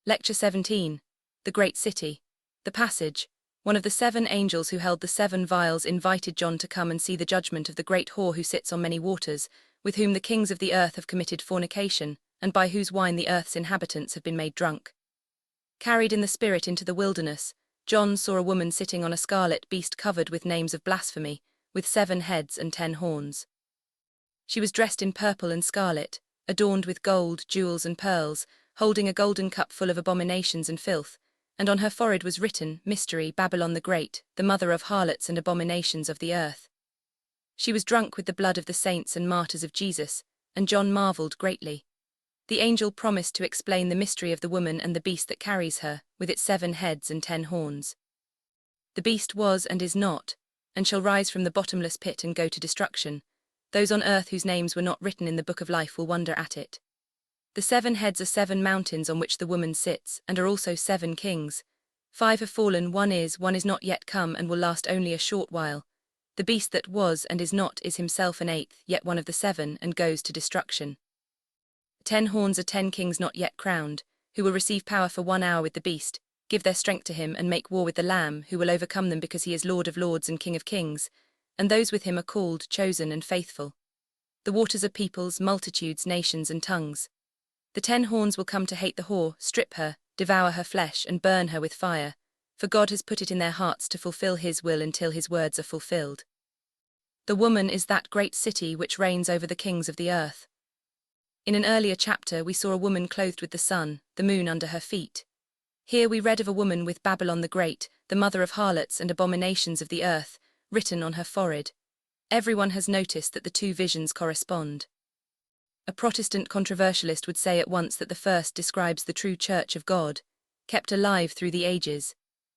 Lecture 17. The Great City. The passage. One of the 7 angels who held the 7 vials invited John to come and see the judgment of the great whore who sits on many waters, with whom the kings of the earth have committed fornication, and by whose wine the earth's inhabitants have been made drunk. Carried in the spirit into the wilderness, John saw a woman sitting on a scarlet beast covered with names of blasphemy, with 7 heads and 10 horns. She was dressed in purple and scarlet, adorned with gold, jewels and pearls, holding a golden cup full of abominations and filth, and on her forehead was written, Mystery, Babylon the Great, the mother of harlots and abominations of the earth. She was drunk with the blood of the saints and martyrs of Jesus, and John marveled greatly. The angel promised to explain the mystery of the woman and the beast that carries her, with its 7 heads and 10 horns. The beast was and is not, and shall rise from the bottomless pit and go to destruction. Those on earth whose names were not written in the book of life will wonder at it. The 7 heads are 7 mountains on which the woman sits, and are also 7 kings. 5 have fallen, one is not yet come and will last only a short while. The beast that was and is not is himself an 8th, yet one of the 7, and goes to destruction. 10 horns are 10 kings not yet crowned, who will receive power for 1 hour with the beast, give their strength to him and make war with the Lamb, who will overcome them because he is Lord of lords and King of kings, and those with him are called, chosen and faithful. The waters are peoples, multitudes, nations and tongues. The 10 horns will come to hate the whore, strip her, devour her flesh, and burn her with fire, for God has put it in their hearts to fulfill his will until his words are fulfilled. The woman is that great city which reigns over the kings of the earth. In an earlier chapter we saw a woman clothed with the sun, the moon under her feet. Here we read of a woman with Babylon the Great, the mother of harlots and abominations of the earth, written on her forehead. Everyone has noticed that the 2 visions correspond. A Protestant controversialist would say at once that the first describes the true Church of God, kept alive through the ages,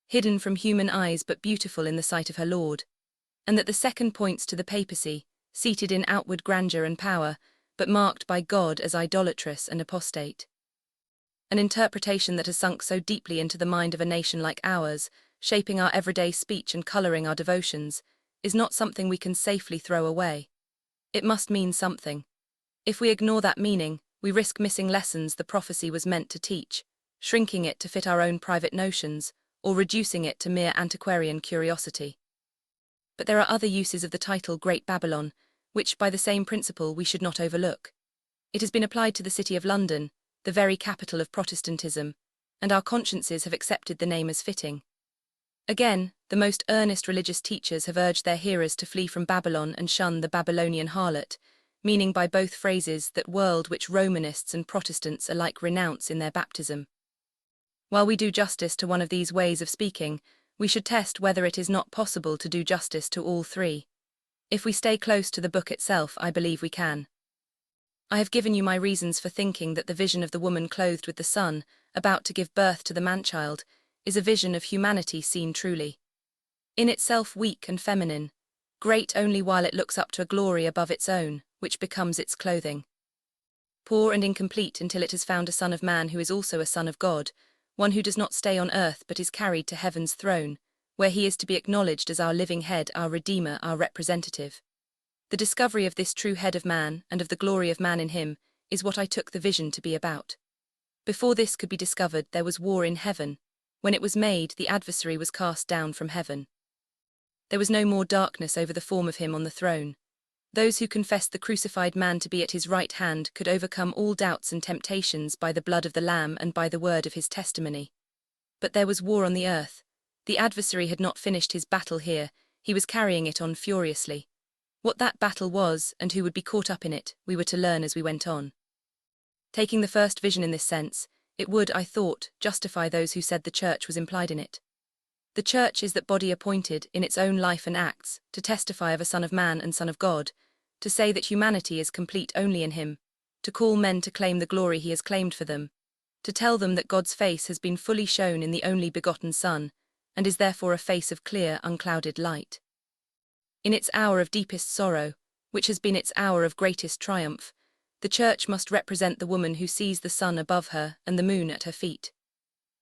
hidden from human eyes but beautiful in the sight of her Lord, and that the second points to the papacy, seated in outward grandeur and power, but marked by God as idolatrous and apostate. An interpretation that has sunk so deeply into the mind of a nation like ours, shaping our everyday speech and colouring our devotions, is not something we can safely throw away. It must mean something. If we ignore that meaning, we risk missing lessons the prophecy was meant to teach, shrinking it to fit our own private notions, or reducing it to mere antiquarian curiosity. But there are other uses of the title Great Babylon, which by the same principle we should not overlook. It has been applied to the city of London, the very capital of Protestantism, and our consciences have accepted the name as fitting. Again, the most earnest religious teachers have urged their hearers to flee from Babylon and shun the Babylonian harlot, meaning by both phrases that world which Romanists and Protestants alike renounce in their baptism. While we do justice to one of these ways of speaking, we should test whether it is not possible to do justice to all 3. If we stay close to the book itself, I believe we can. I have given you my reasons for thinking that the vision of the woman clothed with the sun, about to give birth to the man-child, is a vision of humanity seen truly. In itself weak and feminine, great only while it looks up to a glory above its own, which becomes its clothing. Poor and incomplete until it has found a Son of Man who is also a Son of God, one who does not stay on earth but is carried to heaven's throne, where he is to be acknowledged as our living head, our Redeemer, our representative. The discovery of this true head of man and of the glory of man in him is what I took the vision to be about. Before this could be discovered, there was war in heaven. When it was made, the adversary was cast down from heaven. There was no more darkness over the form of him on the throne. Those who confessed the crucified man to be at his right hand could overcome all doubts and temptations by the blood of the Lamb and by the word of his testimony. But there was war on the earth. The adversary had not finished his battle here, he was carrying it on furiously. What that battle was, and who would be caught up in it, we were to learn as we went on. Taking the first vision in this sense, it would, I thought, justify those who said the Church was implied in it. The Church is that body appointed, in its own life and acts, to testify of a Son of Man and Son of God, to say that humanity is complete only in him, to call men to claim the glory he has claimed for them, to tell them that God's face has been fully shown in the only begotten Son, and is therefore a face of clear, unclouded light. In its hour of deepest sorrow, which has been its hour of greatest triumph, the Church must represent the woman who sees the sun above her and the moon at her feet.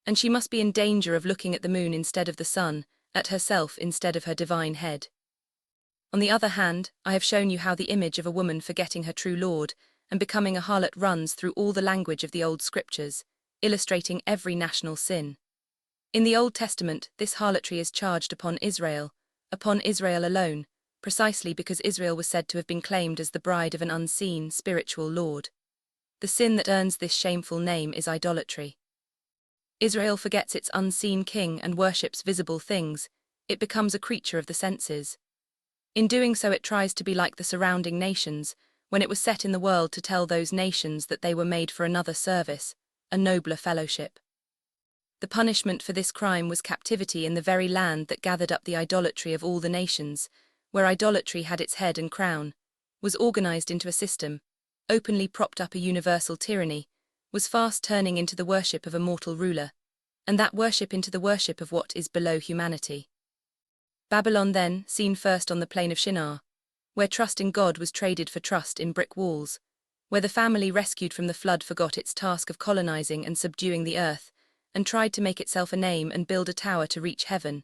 And she must be in danger of looking at the moon instead of the sun, at herself instead of her divine head. On the other hand, I have shown you how the image of a woman forgetting her true Lord and becoming a harlot runs through all the language of the old scriptures, illustrating every national sin. In the Old Testament, this harlotry is charged upon Israel alone, precisely because Israel was said to have been claimed as the bride of an unseen, spiritual Lord. The sin that earns this shameful name is idolatry. Israel forgets its unseen king and worships visible things. It becomes a creature of the senses. In doing so, it tries to be like the surrounding nations, when it was set in the world to tell those nations that they were made for another service, a nobler fellowship. The punishment for this crime was captivity in the very land that gathered up the idolatry of all the nations, where idolatry had its head and crown, was organized into a system, openly propped up a universal tyranny, was fast turning into the worship of a mortal ruler, and that worship into the worship of what is below humanity. Babylon then, seen first on the plain of Shinar, where trust in God was traded for trust in brick walls, where the family rescued from the flood forgot its task of colonizing and subduing the earth, and tried to make itself a name and build a tower to reach heaven,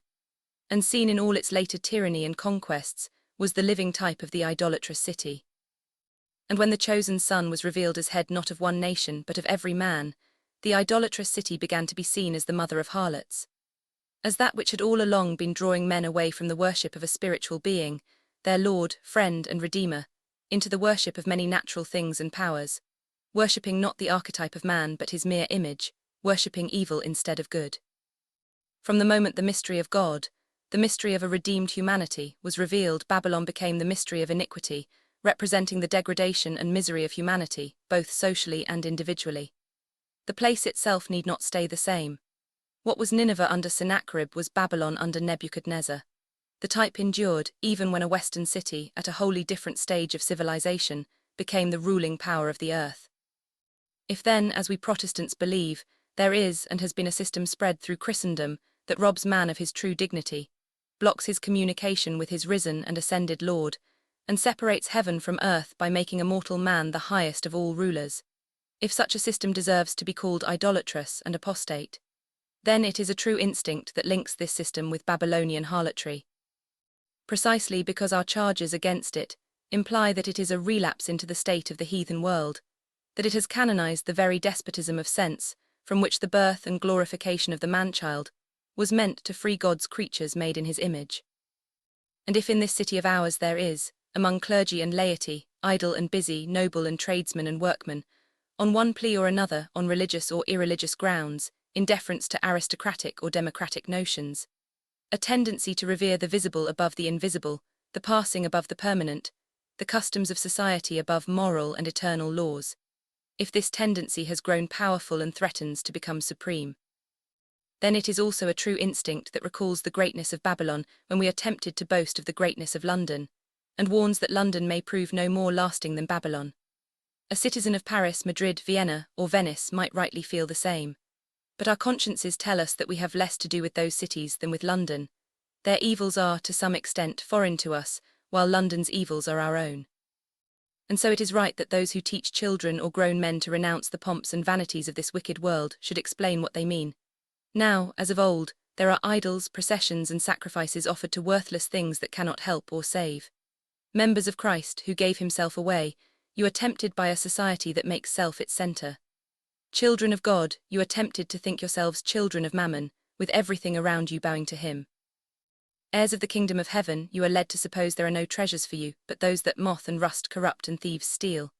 and seen in all its later tyranny and conquests, was the living type of the idolatrous city. And when the chosen son was revealed as head not of one nation but of every man, the idolatrous city began to be seen as the mother of harlots, as that which had all along been drawing men away from the worship of a spiritual being, their Lord, friend and Redeemer, into the worship of many natural things and powers, worshipping not the archetype of man but his mere image, worshipping evil instead of good. From the moment the mystery of God, the mystery of a redeemed humanity, was revealed, Babylon became the mystery of iniquity, representing the degradation and misery of humanity, both socially and individually. The place itself need not stay the same. What was Nineveh under Sennacherib was Babylon under Nebuchadnezzar. The type endured, even when a Western city, at a wholly different stage of civilization, became the ruling power of the earth. If then, as we Protestants believe, there is and has been a system spread through Christendom that robs man of his true dignity, blocks his communication with his risen and ascended Lord, and separates heaven from earth by making a mortal man the highest of all rulers, if such a system deserves to be called idolatrous and apostate, then it is a true instinct that links this system with Babylonian harlotry. Precisely because our charges against it imply that it is a relapse into the state of the heathen world, that it has canonized the very despotism of sense from which the birth and glorification of the man-child was meant to free God's creatures made in his image. And if in this city of ours there is, among clergy and laity, idle and busy, noble and tradesmen and workmen, on one plea or another, on religious or irreligious grounds, in deference to aristocratic or democratic notions, a tendency to revere the visible above the invisible, the passing above the permanent, the customs of society above moral and eternal laws, if this tendency has grown powerful and threatens to become supreme, then it is also a true instinct that recalls the greatness of Babylon when we are tempted to boast of the greatness of London, and warns that London may prove no more lasting than Babylon. A citizen of Paris, Madrid, Vienna, or Venice might rightly feel the same. But our consciences tell us that we have less to do with those cities than with London. Their evils are, to some extent, foreign to us, while London's evils are our own. And so it is right that those who teach children or grown men to renounce the pomps and vanities of this wicked world should explain what they mean. Now, as of old, there are idols, processions and sacrifices offered to worthless things that cannot help or save. Members of Christ, who gave himself away, you are tempted by a society that makes self its center. Children of God, you are tempted to think yourselves children of Mammon, with everything around you bowing to him. Heirs of the kingdom of heaven, you are led to suppose there are no treasures for you, but those that moth and rust corrupt and thieves steal.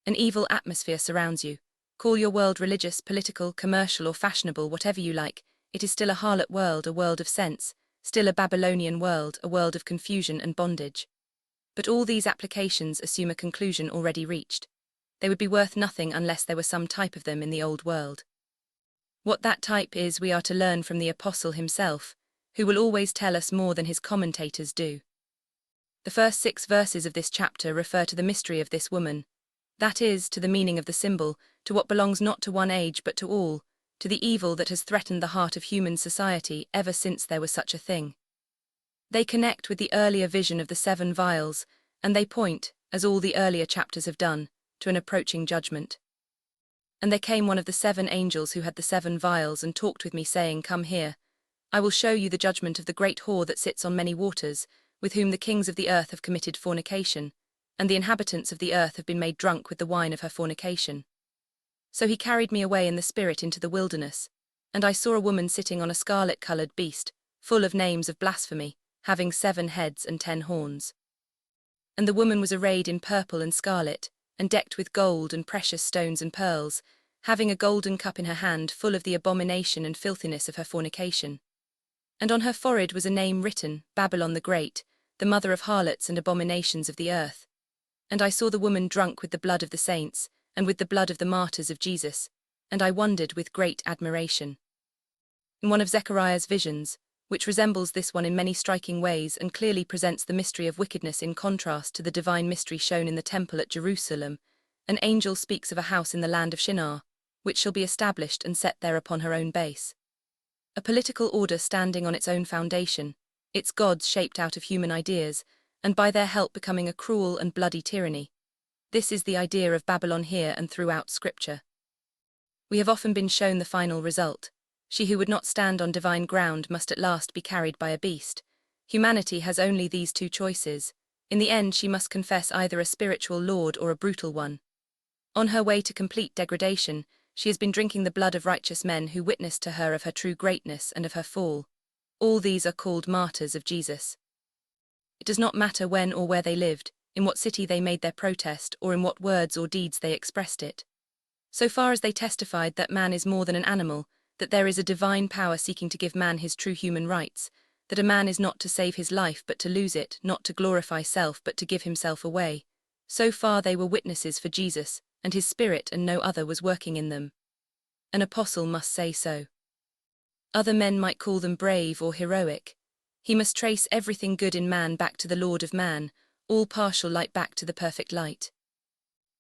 An evil atmosphere surrounds you. Call your world religious, political, commercial or fashionable, whatever you like, it is still a harlot world, a world of sense, still a Babylonian world, a world of confusion and bondage. But all these applications assume a conclusion already reached. They would be worth nothing unless there were some type of them in the old world. What that type is we are to learn from the apostle himself, who will always tell us more than his commentators do. The first 6 verses of this chapter refer to the mystery of this woman, that is, to the meaning of the symbol, to what belongs not to one age but to all, to the evil that has threatened the heart of human society ever since there was such a thing. They connect with the earlier vision of the 7 vials, and they point, as all the earlier chapters have done, to an approaching judgment. And there came one of the 7 angels who had the 7 vials and talked with me, saying, Come here, I will show you the judgment of the great whore that sits on many waters, with whom the kings of the earth have committed fornication, and the inhabitants of the earth have been made drunk with the wine of her fornication. So he carried me away in the spirit into the wilderness, and I saw a woman sitting on a scarlet-colored beast, full of names of blasphemy, having 7 heads and 10 horns. And the woman was arrayed in purple and scarlet, and decked with gold and precious stones and pearls, having a golden cup in her hand full of the abomination and filthiness of her fornication. And on her forehead was a name written, Babylon the Great, the mother of harlots and abominations of the earth. And I saw the woman drunk with the blood of the saints, and with the blood of the martyrs of Jesus, and I wondered with great admiration. In one of Zechariah's visions, which resembles this one in many striking ways and clearly presents the mystery of wickedness in contrast to the divine mystery shown in the temple at Jerusalem, an angel speaks of a house in the land of Shinar, which shall be established and set there upon her own base. A political order standing on its own foundation, its gods shaped out of human ideas, and by their help becoming a cruel and bloody tyranny. This is the idea of Babylon here and throughout Scripture. We have often been shown the final result. She who would not stand on divine ground must at last be carried by a beast. Humanity has only these 2 choices. In the end she must confess either a spiritual lord or a brutal one. On her way to complete degradation, she has been drinking the blood of righteous men who witnessed to her of her true greatness and of her fall. All these are called martyrs of Jesus. It does not matter when or where they lived, in what city they made their protest, or in what words or deeds they expressed it. So far as they testified that man is more than an animal, that there is a divine power seeking to give man his true human rights, that a man is not to save his life but to lose it, not to glorify self but to give himself away. So far they were witnesses for Jesus, and his Spirit and no other was working in them. An apostle must say so. Other men might call them brave or heroic. He must trace everything good in man back to the Lord of man, all partial light back to the perfect light.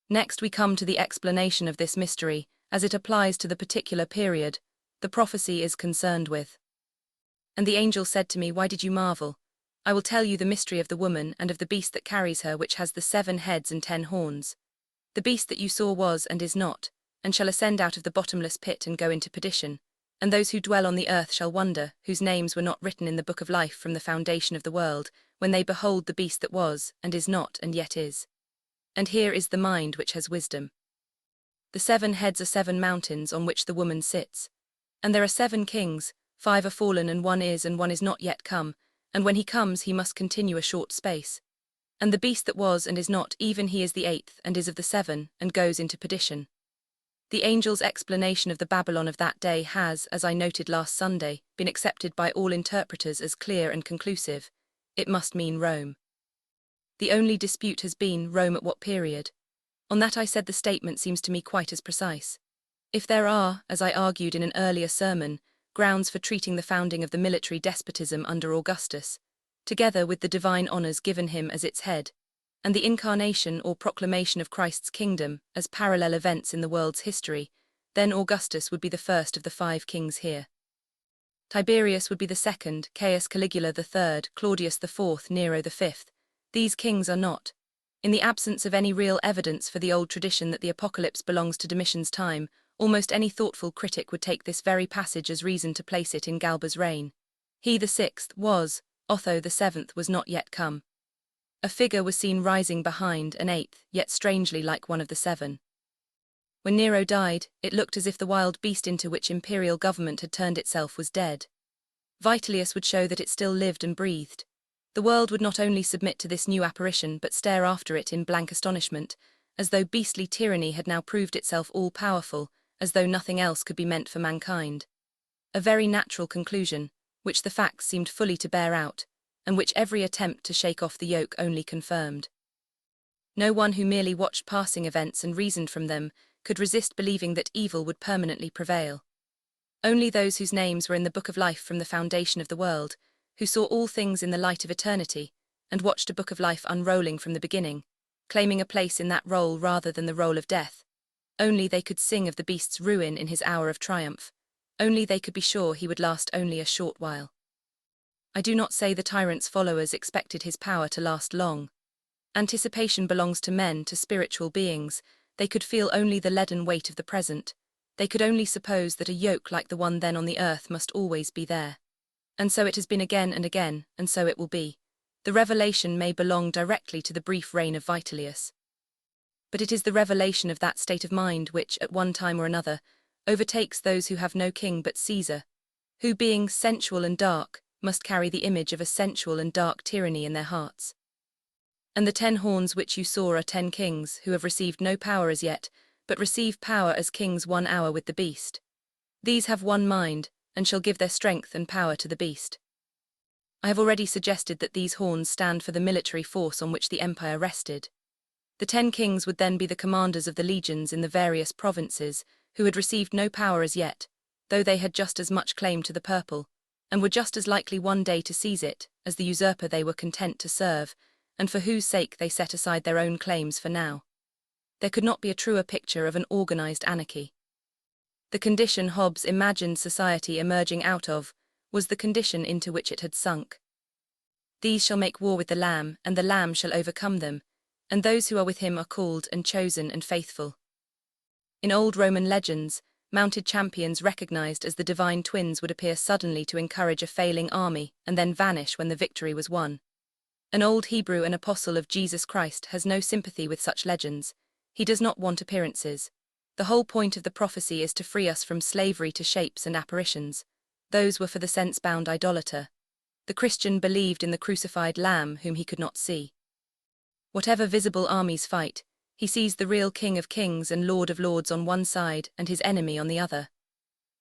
Next we come to the explanation of this mystery, as it applies to the particular period the prophecy is concerned with. And the angel said to me, Why did you marvel? I will tell you the mystery of the woman and of the beast that carries her, which has the 7 heads and 10 horns. The beast that you saw was and is not, and shall ascend out of the bottomless pit and go into perdition, and those who dwell on the earth shall wonder, whose names were not written in the book of life from the foundation of the world, when they behold the beast that was, and is not, and yet is. And here is the mind which has wisdom. The 7 heads are 7 mountains on which the woman sits. And there are 7 kings, 5 are fallen and one is not yet come, and when he comes he must continue a short space. And the beast that was and is not, even he is the 8th, and is of the 7, and goes into perdition. The angel's explanation of the Babylon of that day has, as I noted last Sunday, been accepted by all interpreters as clear and conclusive. It must mean Rome. The only dispute has been, Rome at what period? On that I said the statement seems to me quite as precise. If there are, as I argued in an earlier sermon, grounds for treating the founding of the military despotism under Augustus, together with the divine honours given him as its head, and the incarnation or proclamation of Christ's kingdom as parallel events in the world's history, then Augustus would be the first of the 5 kings here. Tiberius would be the second, Caius Caligula the third, Claudius the fourth, Nero the 5th. These kings are not. In the absence of any real evidence for the old tradition that the apocalypse belongs to Domitian's time, almost any thoughtful critic would take this very passage as reason to place it in Galba's reign. He the 6th was, Otho the 7th was not yet come. A figure was seen rising behind an 8th, yet strangely like one of the 7. When Nero died, it looked as if the wild beast into which imperial government had turned itself was dead. Vitellius would show that it still lived and breathed. The world would not only submit to this new apparition but stare after it in blank astonishment, as though beastly tyranny had now proved itself all-powerful, as though nothing else could be meant for mankind. A very natural conclusion, which the facts seemed fully to bear out, and which every attempt to shake off the yoke only confirmed. No one who merely watched passing events and reasoned from them could resist believing that evil would permanently prevail. Only those whose names were in the book of life from the foundation of the world, who saw all things in the light of eternity, and watched a book of life unrolling from the beginning, claiming a place in that roll rather than the roll of death, only they could sing of the beast's ruin in his hour of triumph, only they could be sure he would last only a short while. I do not say the tyrant's followers expected his power to last long. Anticipation belongs to men, to spiritual beings. They could feel only the leaden weight of the present. They could only suppose that a yoke like the one then on the earth must always be there. And so it has been again and again, and so it will be. The revelation may belong directly to the brief reign of Vitellius. but it is the revelation of that state of mind which, at one time or another, overtakes those who have no king but Caesar, who, being sensual and dark, must carry the image of a sensual and dark tyranny in their hearts. And the 10 horns which you saw are 10 kings, who have received no power as yet, but receive power as kings 1 hour with the beast. These have one mind, and shall give their strength and power to the beast. I have already suggested that these horns stand for the military force on which the empire rested. The 10 kings would then be the commanders of the legions in the various provinces, who had received no power as yet, though they had just as much claim to the purple, and were just as likely one day to seize it as the usurper they were content to serve, and for whose sake they set aside their own claims for now. There could not be a truer picture of an organized anarchy. The condition Hobbes imagined society emerging out of was the condition into which it had sunk. These shall make war with the Lamb, and the Lamb shall overcome them, and those who are with him are called and chosen and faithful. In old Roman legends, mounted champions recognized as the divine twins would appear suddenly to encourage a failing army and then vanish when the victory was won. An old Hebrew and apostle of Jesus Christ has no sympathy with such legends. He does not want appearances. The whole point of the prophecy is to free us from slavery to shapes and apparitions. Those were for the sense-bound idolater. The Christian believed in the crucified Lamb whom he could not see. Whatever visible armies fight, he sees the real King of Kings and Lord of Lords on one side and his enemy on the other.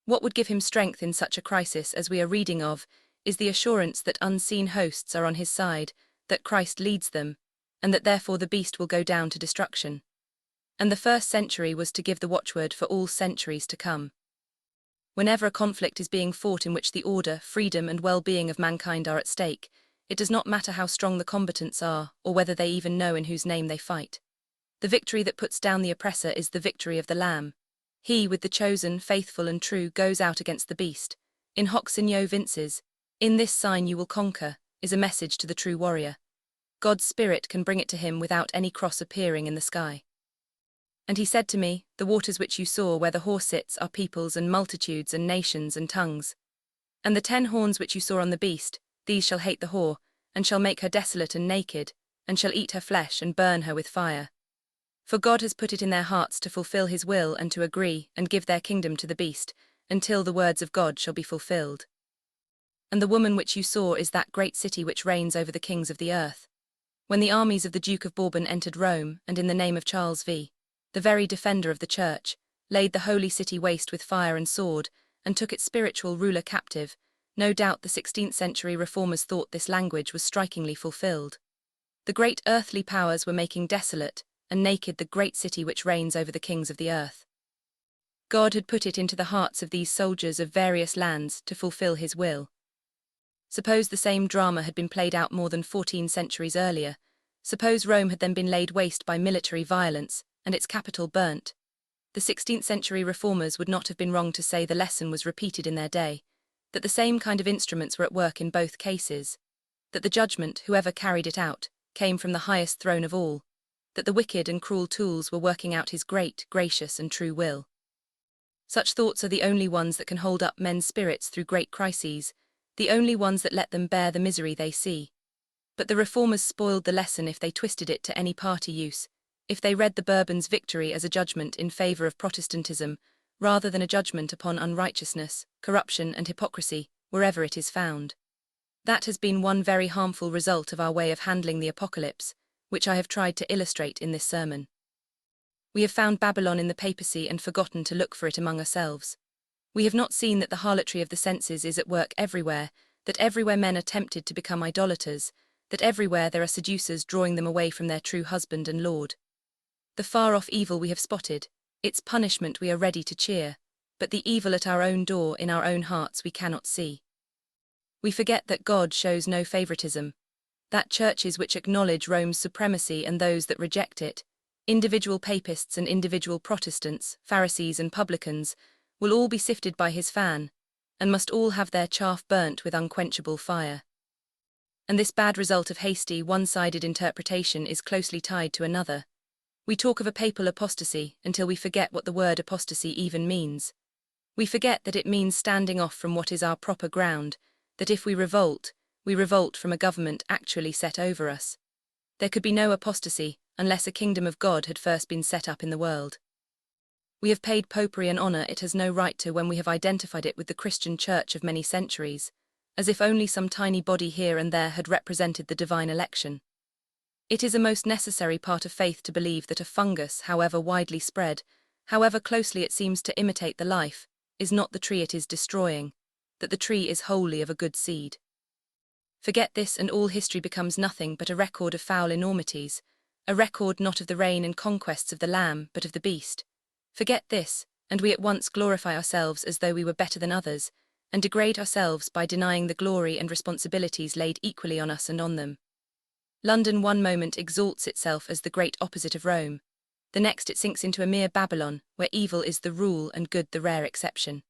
What would give him strength in such a crisis as we are reading of is the assurance that unseen hosts are on his side, that Christ leads them, and that therefore the beast will go down to destruction. And the first century was to give the watchword for all centuries to come. Whenever a conflict is being fought in which the order, freedom, and well-being of mankind are at stake, it does not matter how strong the combatants are, or whether they even know in whose name they fight. The victory that puts down the oppressor is the victory of the Lamb. He, with the chosen, faithful, and true, goes out against the beast. In hoc signo vinces, in this sign you will conquer, is a message to the true warrior. God's Spirit can bring it to him without any cross appearing in the sky. And he said to me, the waters which you saw where the horse sits are peoples and multitudes and nations and tongues. And the 10 horns which you saw on the beast, these shall hate the whore, and shall make her desolate and naked, and shall eat her flesh and burn her with fire. For God has put it in their hearts to fulfill his will and to agree and give their kingdom to the beast, until the words of God shall be fulfilled. And the woman which you saw is that great city which reigns over the kings of the earth. When the armies of the Duke of Bourbon entered Rome, and in the name of Charles V, the very defender of the church, laid the holy city waste with fire and sword, and took its spiritual ruler captive, no doubt the 16th century reformers thought this language was strikingly fulfilled. The great earthly powers were making desolate and naked the great city which reigns over the kings of the earth. God had put it into the hearts of these soldiers of various lands to fulfill his will. Suppose the same drama had been played out more than 14 centuries earlier. Suppose Rome had then been laid waste by military violence, and its capital burnt. The 16th century reformers would not have been wrong to say the lesson was repeated in their day, that the same kind of instruments were at work in both cases, that the judgment, whoever carried it out, came from the highest throne of all, that the wicked and cruel tools were working out his great, gracious, and true will. Such thoughts are the only ones that can hold up men's spirits through great crises, the only ones that let them bear the misery they see. But the reformers spoiled the lesson if they twisted it to any party use, if they read the Bourbons' victory as a judgment in favor of Protestantism, rather than a judgment upon unrighteousness, corruption, and hypocrisy, wherever it is found. That has been one very harmful result of our way of handling the apocalypse, which I have tried to illustrate in this sermon. We have found Babylon in the papacy and forgotten to look for it among ourselves. We have not seen that the harlotry of the senses is at work everywhere, that everywhere men are tempted to become idolaters, that everywhere there are seducers drawing them away from their true husband and Lord. The far-off evil we have spotted, its punishment we are ready to cheer, but the evil at our own door in our own hearts we cannot see. We forget that God shows no favoritism, that churches which acknowledge Rome's supremacy and those that reject it, individual papists and individual Protestants, Pharisees and publicans, will all be sifted by his fan, and must all have their chaff burnt with unquenchable fire. And this bad result of hasty, one-sided interpretation is closely tied to another. We talk of a papal apostasy until we forget what the word apostasy even means. We forget that it means standing off from what is our proper ground, that if we revolt from a government actually set over us. There could be no apostasy unless a kingdom of God had first been set up in the world. We have paid popery an honor it has no right to when we have identified it with the Christian Church of many centuries, as if only some tiny body here and there had represented the divine election. It is a most necessary part of faith to believe that a fungus, however widely spread, however closely it seems to imitate the life, is not the tree it is destroying, that the tree is wholly of a good seed. Forget this and all history becomes nothing but a record of foul enormities, a record not of the reign and conquests of the Lamb but of the beast. Forget this, and we at once glorify ourselves as though we were better than others, and degrade ourselves by denying the glory and responsibilities laid equally on us and on them. London one moment exalts itself as the great opposite of Rome, the next it sinks into a mere Babylon, where evil is the rule and good the rare exception.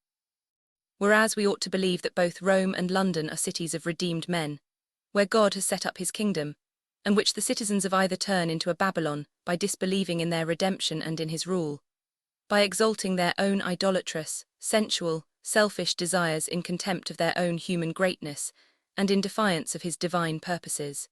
Whereas we ought to believe that both Rome and London are cities of redeemed men, where God has set up his kingdom, and which the citizens of either turn into a Babylon by disbelieving in their redemption and in his rule, by exalting their own idolatrous, sensual, selfish desires in contempt of their own human greatness, and in defiance of his divine purposes.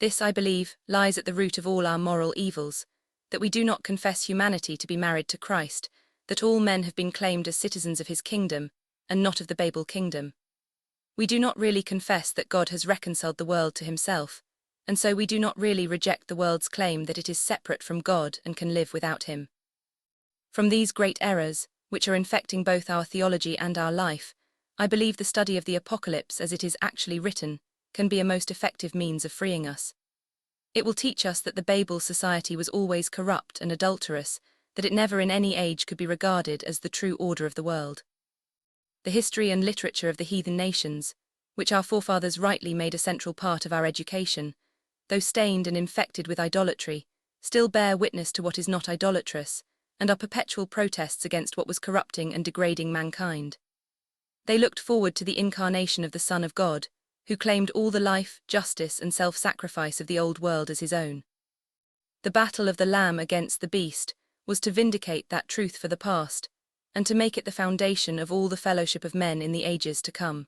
This, I believe, lies at the root of all our moral evils, that we do not confess humanity to be married to Christ, that all men have been claimed as citizens of his kingdom, and not of the Babel kingdom. We do not really confess that God has reconciled the world to himself, and so we do not really reject the world's claim that it is separate from God and can live without him. From these great errors, which are infecting both our theology and our life, I believe the study of the Apocalypse as it is actually written can be a most effective means of freeing us. It will teach us that the Babel society was always corrupt and adulterous, that it never in any age could be regarded as the true order of the world. The history and literature of the heathen nations, which our forefathers rightly made a central part of our education, though stained and infected with idolatry, still bear witness to what is not idolatrous, and are perpetual protests against what was corrupting and degrading mankind. They looked forward to the incarnation of the Son of God, who claimed all the life, justice, and self-sacrifice of the old world as his own. The battle of the Lamb against the beast was to vindicate that truth for the past, and to make it the foundation of all the fellowship of men in the ages to come.